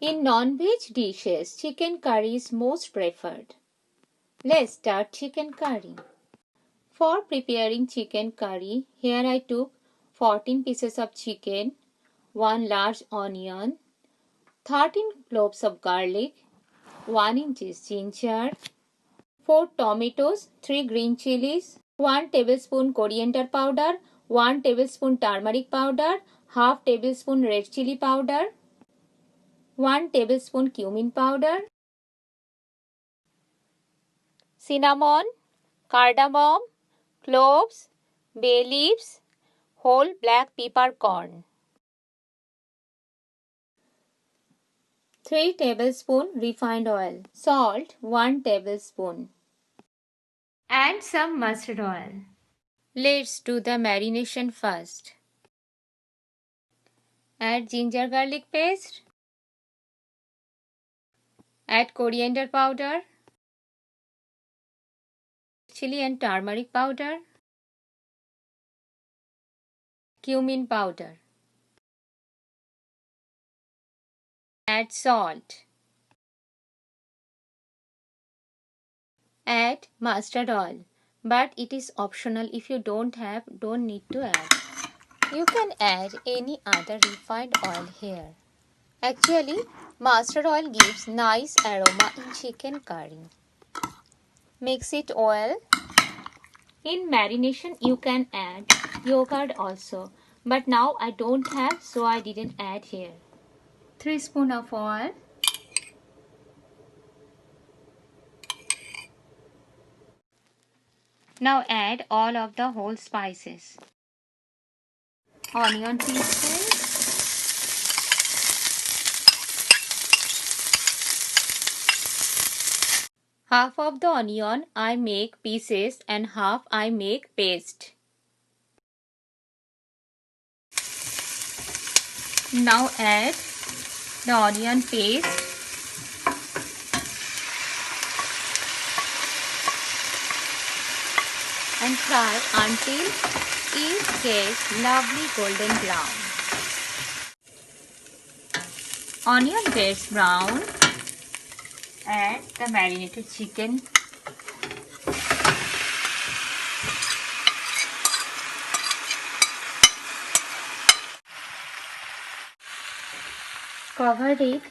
In non-veg dishes, chicken curry is most preferred. Let's start chicken curry. For preparing chicken curry, here I took 14 pieces of chicken, 1 large onion, 13 cloves of garlic, 1 inch ginger, 4 tomatoes, 3 green chilies, 1 tablespoon coriander powder, 1 tablespoon turmeric powder, half tablespoon red chili powder, 1 tablespoon cumin powder, cinnamon, cardamom, cloves, bay leaves, whole black peppercorn. 3 tablespoon refined oil. Salt 1 tablespoon. And some mustard oil. Let's do the marination first. Add ginger garlic paste. Add coriander powder, chili and turmeric powder, cumin powder. Add salt. Add mustard oil, but it is optional. If you don't need to add. You can add any other refined oil here. Actually, mustard oil gives nice aroma in chicken curry. Mix it well. In marination, you can add yogurt also, but now I don't have, so I didn't add here. 3 spoons of oil. Now add all of the whole spices. Onion pieces. Half of the onion I make pieces and half I make paste. Now add the onion paste. And fry until it gets lovely golden brown. Onion gets brown. Add the marinated chicken. Cover it.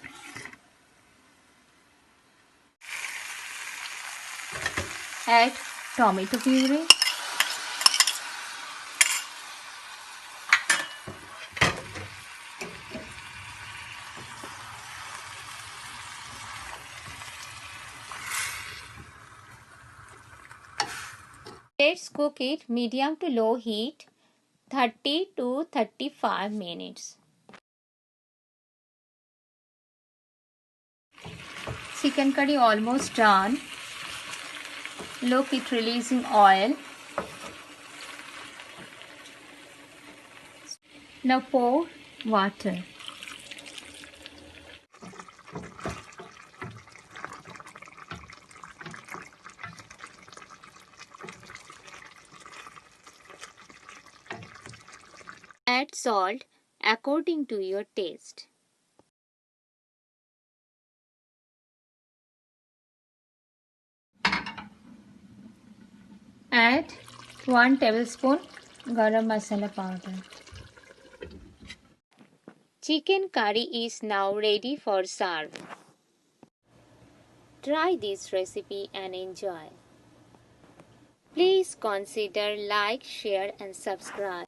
Add tomato puree. Let's cook it medium to low heat 30 to 35 minutes. Chicken curry almost done. Look, it releasing oil. Now pour water. Add salt according to your taste. Add 1 tablespoon garam masala powder. Chicken curry is now ready for serve. Try this recipe and enjoy. Please consider like, share and subscribe.